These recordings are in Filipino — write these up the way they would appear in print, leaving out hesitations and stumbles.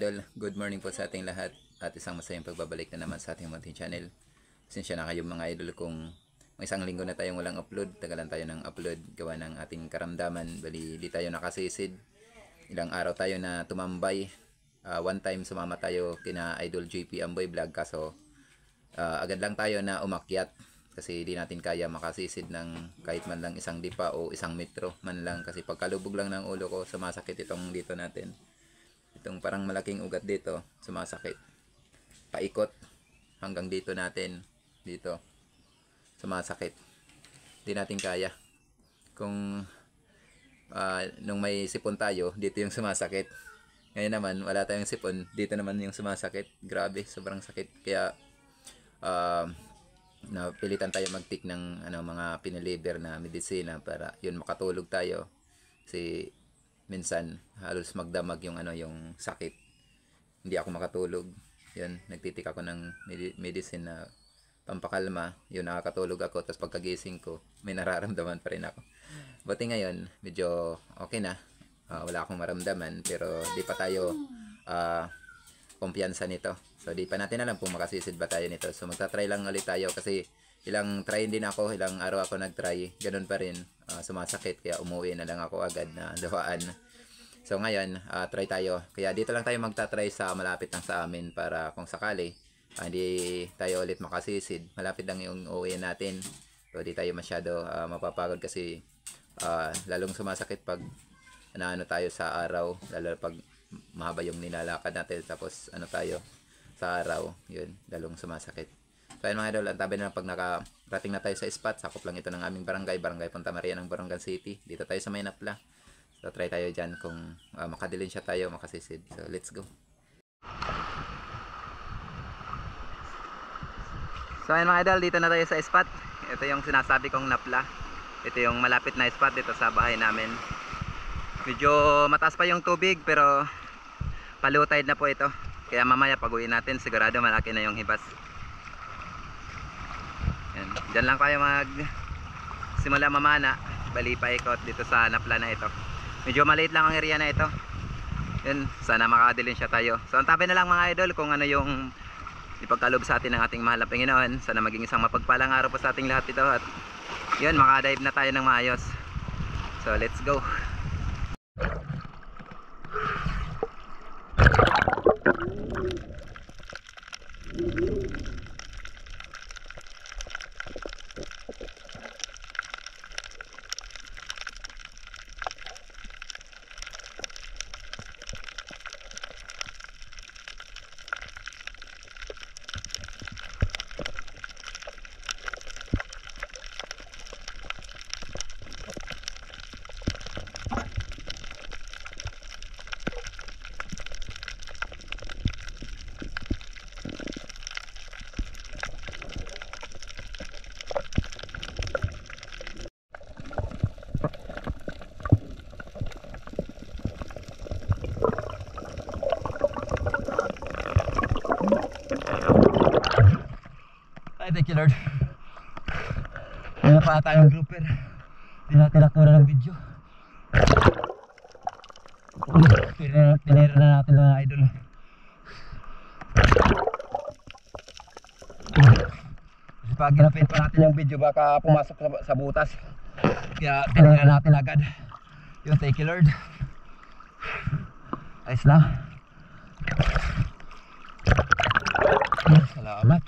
idol, good morning po sa ating lahat at isang masayang pagbabalik na naman sa ating munting channel. Pasensya na kayo mga idol kung may isang linggo na tayong walang upload, tagalan tayo ng upload gawa ng ating karamdaman, bali di tayo nakasisid. Ilang araw tayo na tumambay, one time sumama tayo kina Idol JP Amboy Vlog kaso agad lang tayo na umakyat kasi di natin kaya makasisid ng kahit man lang isang dipa o isang metro man lang kasi pagkalubog lang ng ulo ko sumasakit itong dito natin. Itong parang malaking ugat dito, sumasakit. Paikot hanggang dito natin, dito. Sumasakit. Hindi natin kaya. Kung nung may sipon tayo, dito yung sumasakit. Ngayon naman, wala tayong sipon, dito naman yung sumasakit. Grabe, sobrang sakit. Kaya napilitan tayo mag-take ng mga piniliver na medisina para yun makatulog tayo. Kasi minsan halos magdamag yung yung sakit. Hindi ako makatulog. Yun, nagtitik ako ng medicine na pampakalma. Yun, nakakatulog ako. Tapos pagkagising ko, may nararamdaman pa rin ako. Buti ngayon, medyo okay na. Wala akong maramdaman. Pero di pa tayo kumpiyansa nito. So di pa natin alam kung makasisid ba tayo nito. So magta-try lang ulit tayo kasi ilang try din ako. Ilang araw ako nag-try. Ganun pa rin. Sumasakit. Kaya umuwi na lang ako agad na dawaan. So ngayon, try tayo. Kaya dito lang tayo magta-try sa malapit lang sa amin para kung sakali hindi tayo ulit makasisid. Malapit lang yung uwi natin. So di tayo masyado mapapagod kasi lalong sumasakit pag tayo sa araw. Lalo pag mahaba yung nilalakad natin tapos tayo sa araw. Yun, lalong sumasakit. So ayun mga idol, antabi na lang pag nakarating na tayo sa spot. Sakop lang ito ng aming barangay, Barangay Punta Maria ng Borongan City. Dito tayo sa Maynapla. So try tayo dyan kung makadilin siya tayo, makasisid. So let's go. So ayun mga idol, dito na tayo sa spot. Ito yung sinasabi kong napla. Ito yung malapit na spot dito sa bahay namin. Medyo mataas pa yung tubig pero low tide na po ito. Kaya mamaya pag uwi natin sigurado malaki na yung hibas. Yan. Diyan lang tayo simula mamana. Bali paikot dito sa napla na ito. Medyo maliit lang ang area na ito. Yun, sana makadilin siya tayo. So antabi na lang mga idol kung ano yung ipagkalob sa atin ng ating mahal na Panginoon. Sana maging isang mapagpalang araw po sa ating lahat ito. At yun, makadive na tayo ng maayos. So let's go. Thank you Lord. Wala pa tayong grouper. Tinatira na ng video. Tinira na natin mga idol. Kasi pag ginapin pa natin yung video baka pumasok sa butas. Kaya tinira natin agad. Yun, thank you Lord. Ayos na. Salamat.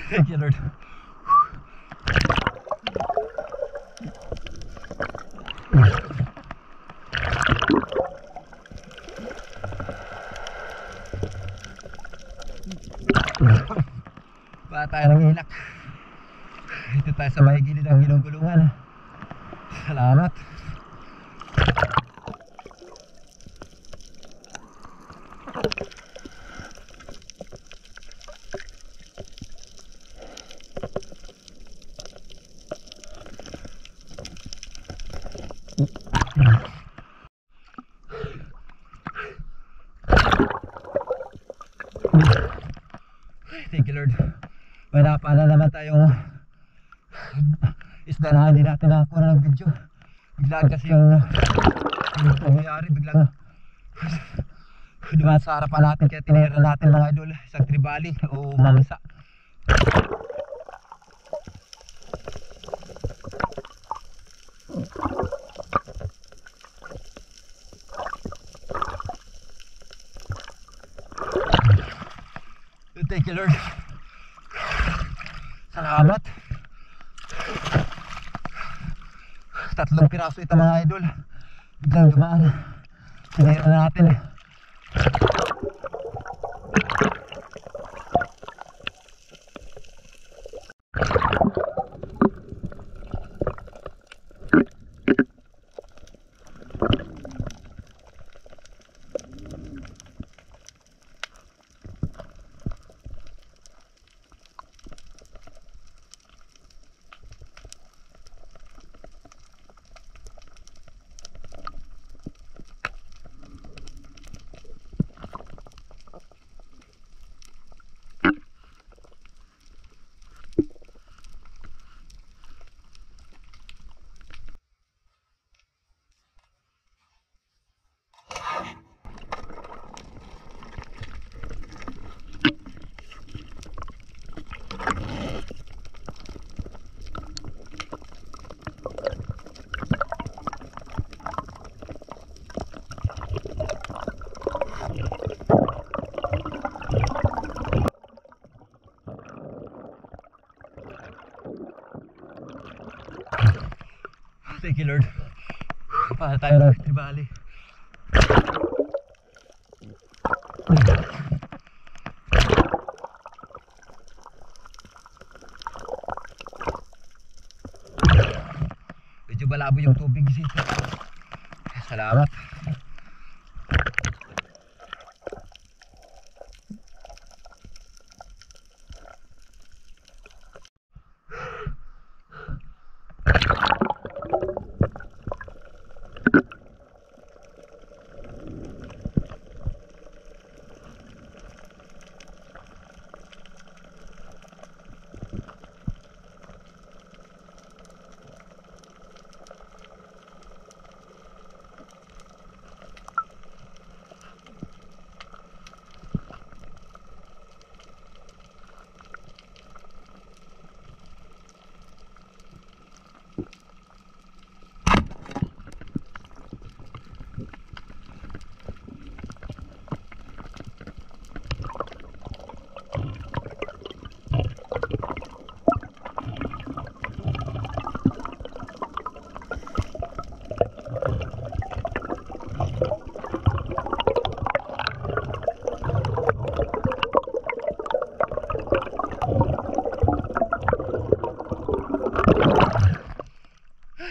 Thank you, Lord. Ba tayo ng ilak. Dito tayo sa may gilid ng ginugulungan. Salamat. Thank you, Lord. May napala naman tayong isda na hindi natin nakakuha ng video. Biglaan kasi yung nangyayari, biglang dumaan sa harapan natin, kaya tinira natin mga idol, isang tribali o mamsa. Thank you, Lord. Salamat. Tatlong piraso ito mga idol. Biglang dumaan. Tinira natin. Thank you, Lord. Para tayo ng tribali. Medyo malabo yung tubig dito. Salamat.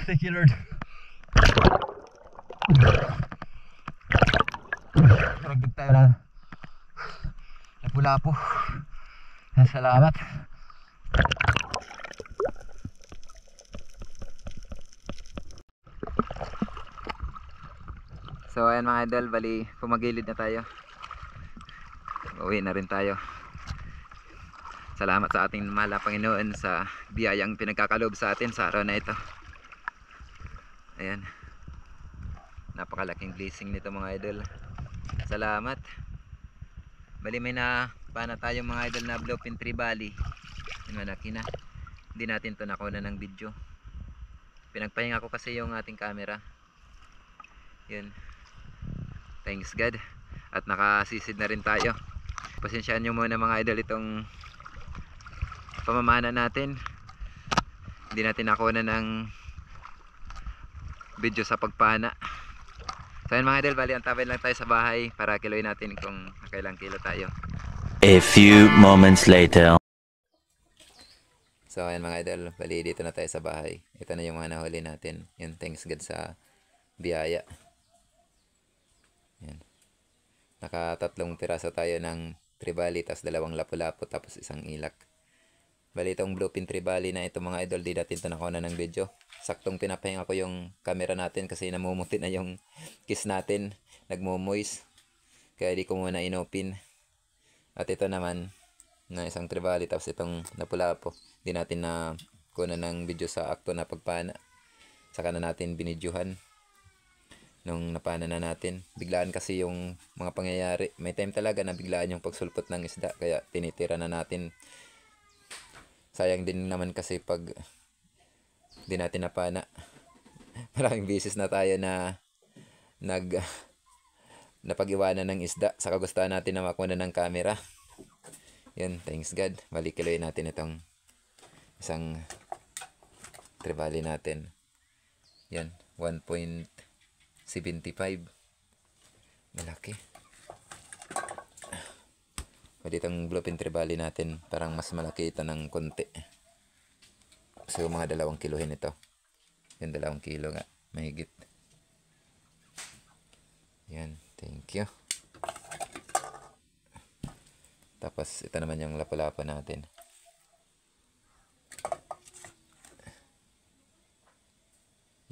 Thank you, Lord. Maragdag tayo ng lapu-lapu. Salamat. So ayan mga idol, bali pumagilid na tayo. Uwi na rin tayo. Salamat sa ating mahal na Panginoon sa biyayang pinagkakalob sa atin sa araw na ito. Ayan, napakalaking blessing nito mga idol. Salamat. Bali may na pana tayo mga idol na bluefin tribali. Malaki na. Hindi natin to nakuha ng video. Pinagpahinga ko kasi yung ating camera. Yun, thanks God. At nakasisid na rin tayo. Pasensyaan nyo muna mga idol itong pamamana natin. Hindi natin nakuha ng video sa pagpana. So yun mga idol, bali antabayan lang tayo sa bahay para kiloin natin kung kailang kilo tayo. A few moments later. So ayan mga idol, bali dito na tayo sa bahay. Ito na yung mga nahuli natin. Yun, thanks God sa biyaya. Yan. Nakatatlong piraso tayo ng tribali, tapos 2 lapu-lapu, tapos 1 ilak. Bali itong bluefin tribali na ito mga idol, di natin ito nakuha na ng video. Saktong pinapahinga ko yung camera natin kasi namumuti na yung kiss natin. Nagmo-moist. Kaya di ko muna inopin. At ito naman, na isang tribali, tapos itong lapu-lapu. Di natin na kuha ng video sa akto na pagpana. Saka na natin binidyuhan nung napana na natin. Biglaan kasi yung mga pangyayari. May time talaga na biglaan yung pagsulpot ng isda, kaya tinitira na natin. Sayang din naman kasi pag di natin napana. Maraming beses na tayo na napag-iwanan ng isda sa kagustuhan natin na makuha ng camera. Yan, thanks God. Balikiloy natin itong isang trevally natin. Yan, 1.75. Malaki. Pwede itong bluefin trevally natin. Parang mas malaki ito ng konti. So, mga 2 kilohin ito. Yan, 2 kilo nga. Mahigit. Yan, thank you. Tapos, ito naman yung lapu-lapu natin.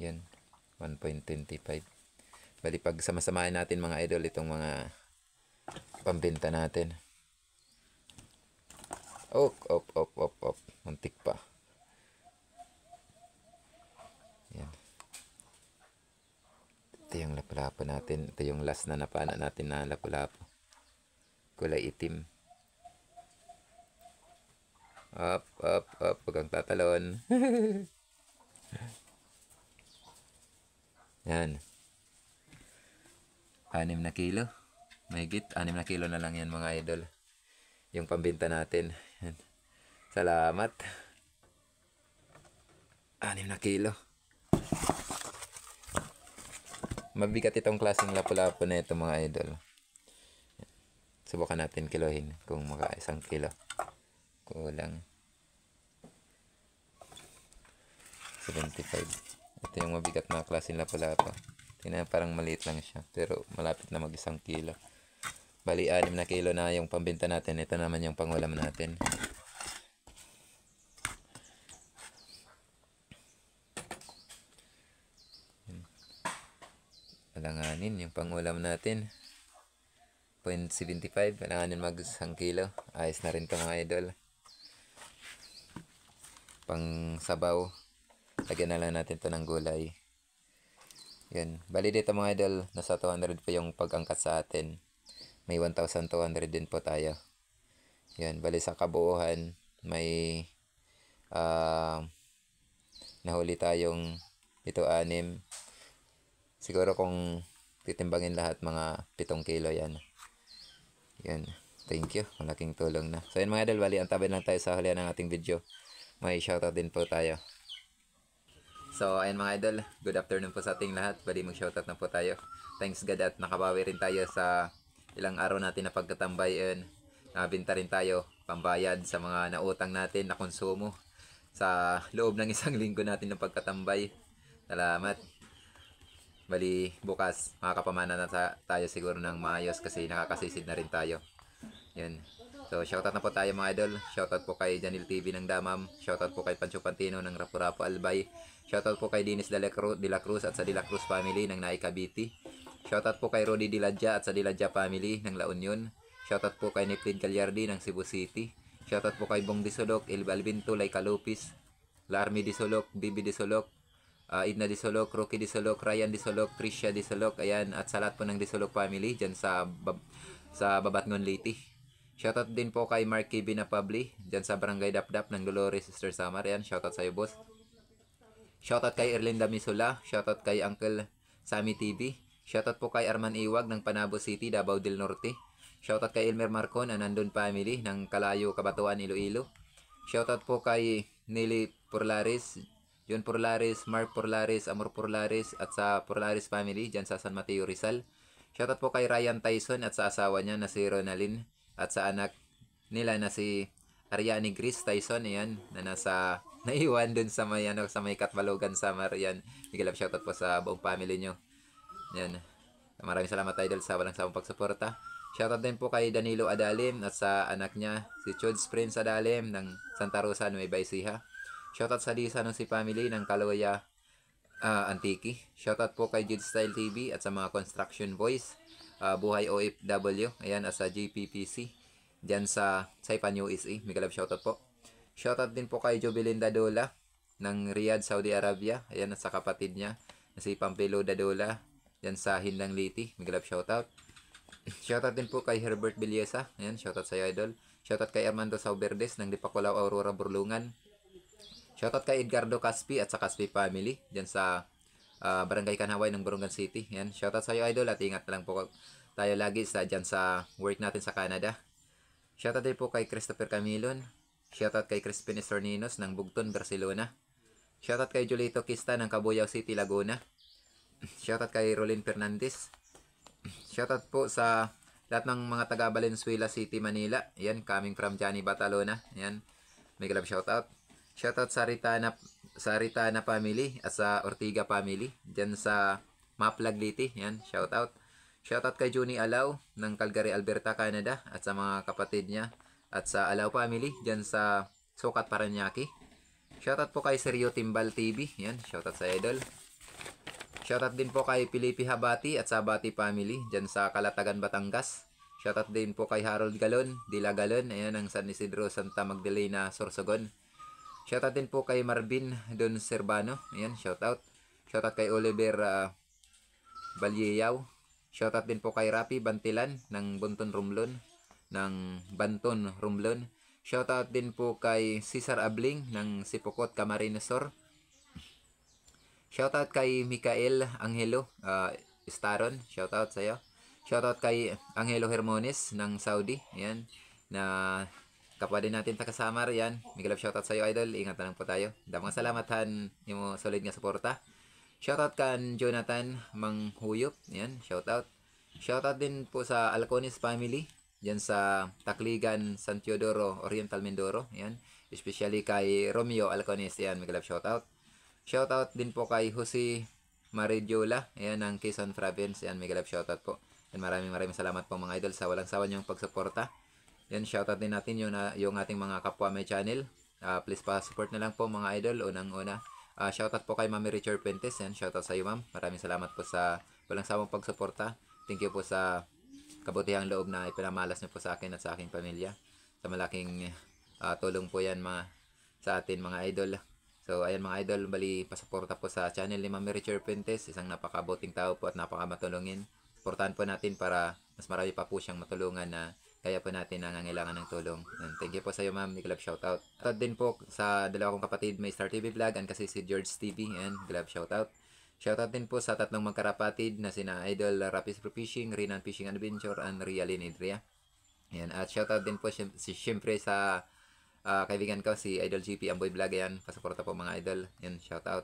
Yan, 1.25. Bali, pag samasamahin natin mga idol, itong mga pambenta natin. Op. Muntik pa. Yan. Ito yung lapu-lapu natin. Ito yung last na napana natin na lapu-lapu. Kulay itim. Up. Huwag kang tatalon. Yan. 6 na kilo. Mahigit. 6 na kilo na lang yan mga idol. Yung pambenta natin. Yan. Salamat. 6 na kilo. Mabigat itong klaseng lapu-lapu na ito mga idol. Subukan natin kilohin kung maka 1 kilo. Kulang 75. Ito yung mabigat na klaseng lapu-lapu. Tingnan, parang maliit lang siya, pero malapit na mag 1 kilo. Bali 6 na kilo na yung pambenta natin. Ito naman yung pangulam natin. Alanganin yung pangulam natin. 0.75. Alanganin mag 1 kilo. Ayos na rin ito mga idol. Pang sabaw. Lagyan na lang natin ito ng gulay. Yan. Bali dito mga idol, nasa 200 po yung pag-angkat sa atin. May 1,200 din po tayo. Yan. Bali sa kabuuhan, may nahuli tayong ito 6. Siguro kung titimbangin lahat, mga 7 kilo yan. Yan. Thank you. Malaking tulong na. So yan mga idol, bali antabayan lang tayo sa hulihan ng ating video. May shoutout din po tayo. So ayan mga idol, good afternoon po sa ating lahat. Bali mag-shoutout na po tayo. Thanks God at nakabawi rin tayo sa ilang araw natin na pagkatambay. Nakabinta rin tayo pambayad sa mga nautang natin na konsumo sa loob ng 1 linggo natin ng pagkatambay. Salamat. Bali bukas makakapamana na tayo siguro ng maayos kasi nakakasisid na rin tayo. Yan. So shoutout na po tayo mga idol. Shoutout po kay Janil TV ng Damam. Shoutout po kay Pancho Pantino ng Rapu-Rapu Albay. Shoutout po kay Dennis de la Cruz at sa De la Cruz family ng Naika Cavite. Shoutout po kay Rodi Diladja at sa Diladja family ng La Union. Shoutout po kay Neplid Galyardi ng Cebu City. Shoutout po kay Bong Disolok, El Balbinto, Laika Lopez, Larmi Disolok, Bibi Disolok, Idna Disolok, Rocky Disolok, Ryan Disolok, Tricia Disolok, ayan, at sa lahat po ng Disolok family dyan sa Babatngon Leyte. Shoutout din po kay Mark Kibin na Pabli dyan sa Barangay Dapdap ng Dolores, Sister Samar. Ayan, shoutout sa iyo boss. Shoutout kay Erlinda Misula. Shoutout kay Uncle Sammy TV. Shoutout po kay Arman Iwag ng Panabo City, Davao del Norte. Shoutout kay Elmer Marcon, Anandon family ng Kalayo, Kabatuan, Iloilo. Shoutout po kay Nelly Porlaris, John Porlaris, Mark Porlaris, Amor Porlaris at sa Porlaris family dyan sa San Mateo Rizal. Shoutout po kay Ryan Tyson at sa asawa niya na si Ronalyn at sa anak nila na si Ariane Grace Tyson, ayan, na nasa naiwan dun sa may sa may Katbalogan sa Marian. Big love shoutout po sa buong family nyo. Ayan. Maraming salamat idol sa walang sawang pagsuporta. Shoutout din po kay Danilo Adalim at sa anak niya si Chuds Prince Adalim ng Santa Rosa, Nueva Ecija. Shoutout sa Lisa ng si family ng Kaloya Antiki. Shoutout po kay Jid Style TV at sa mga construction boys. Buhay OFW. Ayan, at sa GPPC. Diyan sa Saipan USA. Mega love shoutout po. Shoutout din po kay Jobelinda Dadola ng Riyadh, Saudi Arabia. Ayan, at sa kapatid niya na si Pampilo Dadola diyan sa Hindang Liti. Mega love shoutout. Shoutout din po kay Herbert Villesa. Ayan, shoutout sa iyo, idol. Shoutout kay Armando Sauberdes ng Dipakulaw, Aurora, Burlungan. Shoutout kay Edgardo Caspi at sa Caspi family diyan sa Barangay Kanaway ng Borongan City. Ayan, shoutout sa iyo, idol, at ingat lang po tayo lagi sa diyan sa work natin sa Canada. Shoutout din po kay Christopher Camilon. Shoutout kay Crispin Estorninos ng Bugton, Barcelona. Shoutout kay Julito Kista ng Cabuyao City, Laguna. Shoutout kay Rolin Fernandez. Shoutout po sa lahat ng mga taga Valenzuela City, Manila. Yan, coming from Johnny Batalona. Yan, mega love shoutout. Shoutout sa Ritana family at sa Ortiga family diyan sa Maplag Liti. Yan, shoutout. Shoutout kay Juni Alaw ng Calgary, Alberta, Canada at sa mga kapatid niya at sa Alaw family diyan sa Sukat, Paranaque. Shoutout po kay Sergio Timbal TV. Yan, shoutout sa idol. Shoutout din po kay Pilipi Habati at sa Habati family dyan sa Kalatagan, Batangas. Shoutout din po kay Harold Galon, Dila Galon, ayan, ang San Isidro, Santa Magdalena, Sorsogon. Shoutout din po kay Marvin Don Serbano, ayan, shoutout. Shoutout kay Oliver Balyeyaw. Shoutout din po kay Rapi Bantilan ng Banton Romblon. Shoutout din po kay Cesar Abling ng Sipokot, Camarines Sur. Shoutout kay Mikael Angelo Staron, shoutout sa iyo. Shoutout kay Angelo Hermones ng Saudi, ayan, na kapwa din natin taga-Samar, yan. Mega love shoutout sa iyo, idol. Ingat na lang po tayo. Damang salamatan yung solid nga suporta. Shoutout kan Jonathan Manghuyop, yan, shoutout. Shoutout din po sa Alcones family diyan sa Tacligan, San Teodoro, Oriental Mindoro, yan. Especially kay Romeo Alcones, yan, mega love shoutout. Shoutout din po kay Jose Maridiola, ayan, ng Quezon Province, ayan, mega love shoutout po. And maraming salamat po mga idol sa walang sawa niyong pagsuporta. Yan, shoutout din natin yung ating mga kapwa may channel. Please pa-support na lang po mga idol, unang-una. Shoutout po kay Mami Richard Pentes, yan, shoutout sa iyo, ma'am. Maraming salamat po sa walang sawang pagsuporta. Thank you po sa kabutihang loob na ipinamalas niyo po sa akin at sa aking pamilya. Sa malaking tulong po yan sa atin mga idol. So, ayan mga idol, bali pasuporta po sa channel ni Mami Richard Pentes, isang napakabuting tao po at napakamatulungin. Suportahan po natin para mas marami pa po siyang matulungan na kaya po natin nangangailangan ng tulong. And thank you po sa iyo, ma'am. Glove shoutout. Shoutout din po sa dalawa kong kapatid, may Star TV Vlog and kasi si George TV, and glove shoutout. Shoutout din po sa tatlong magkarapatid na sina Idol Rapis Pro Fishing, Rinan Fishing Adventure, and Rialin Idria. Ayan. At shoutout din po siyempre sa kaibigan ko si Idol GP Amboy Vlog, yan, pasuporta po mga idol, yan, shout out.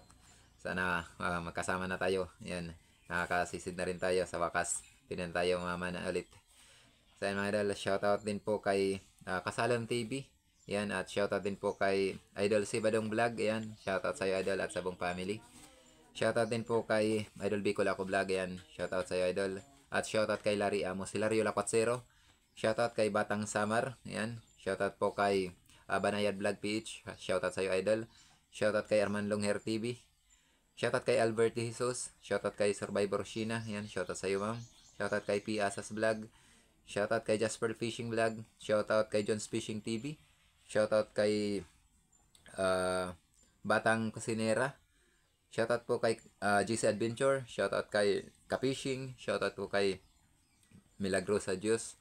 Sana magkasama na tayo, yan, nakakasisid na rin tayo sa wakas, pinan tayo mamana ulit. So yan mga idol, shout out din po kay Kasalon TV, yan, at shout out din po kay Idol Si Badong Vlog, yan, shout out sa iyo idol at sa buong family. Shout out din po kay Idol Bicol Ako Vlog, yan, shout out sa iyo idol, at shout out kay Larry Amos, si Lario Lacuatsero. Shout out kay Batang Samar, yan, shout out po kay Banayad Vlog PH, shoutout sa iyo idol. Shoutout kay Arman Longher TV. Shoutout kay Alberti Jesus. Shoutout kay Survivor Sheena, yan, shoutout sa iyo, ma'am. Shoutout kay P. Asas Vlog. Shoutout kay Jasper Fishing Vlog. Shoutout kay John's Fishing TV. Shoutout kay Batang Kusinera. Shoutout po kay GC Adventure. Shoutout kay Kapishing. Shoutout po kay Milagrosa Juice.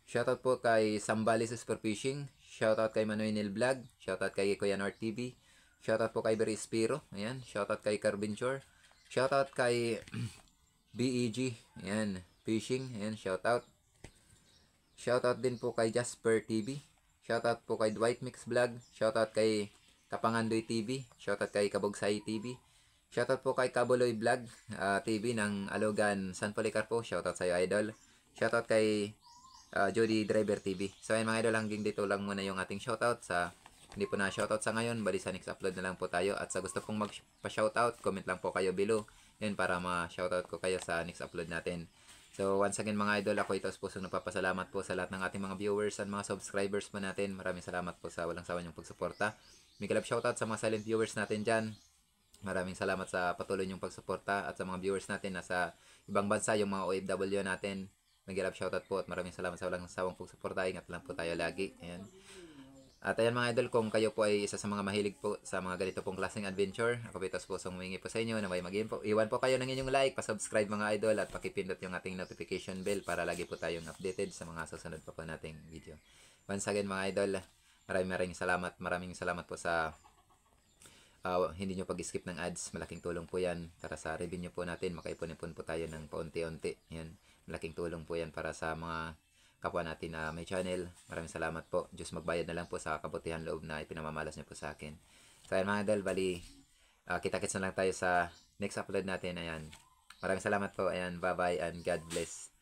Shoutout po kay Sambales Super Fishing. Shoutout kay Manuel Vlog. Shoutout kay Kuya North TV. Shoutout po kay Berry Spiro. Ayan. Shoutout kay Carventure. Shoutout kay BEG. Ayan. Fishing. Ayan. Shoutout. Shoutout din po kay Jasper TV. Shoutout po kay Dwight Mix Vlog. Shoutout kay Kapangandoy TV. Shoutout kay Kabogsay TV. Shoutout po kay Kabuloy Vlog TV ng Alogan San Policarpo. Shoutout sa iyo, idol. Shoutout kay Jody Driver TV. So ayun mga idol, hanggang dito lang muna yung ating shoutout. Hindi po na shoutout sa ngayon, bali sa next upload na lang po tayo. At sa gusto pong magpa-shoutout, comment lang po kayo below. Yun, para ma-shoutout ko kayo sa next upload natin. So once again mga idol, ako ito pusong nagpapasalamat po sa lahat ng ating mga viewers at mga subscribers po natin. Maraming salamat po sa walang sawa niyong pagsuporta. Mega love shoutout sa mga silent viewers natin dyan. Maraming salamat sa patuloy niyong pagsuporta at sa mga viewers natin nasa ibang bansa, yung mga OFW natin. Mega love shoutout po at maraming salamat sa walang sawang pagsuporta. Ingat lang po tayo lagi. Ayan. At ayan mga idol, kung kayo po ay isa sa mga mahilig po sa mga ganito pong klaseng adventure, ako Pitos po humingi po sa inyo na may iwan po kayo ng inyong like, pa-subscribe mga idol at pakipindot yung ating notification bell para lagi po tayong updated sa mga susunod pa po nating video. Once again mga idol, maraming salamat. Maraming salamat po sa hindi nyo pag-skip ng ads. Malaking tulong po yan para sa revenue po natin. Makaipon-ipon po tayo ng paunti-unti. Yan. Malaking tulong po yan para sa mga kapwa natin na may channel. Maraming salamat po. Diyos magbayad na lang po sa kabutihan loob na ipinamamalas niyo po sa akin. So ayan mga idol, bali kita-kits na lang tayo sa next upload natin. Ayan. Maraming salamat po. Ayan, bye-bye and God bless.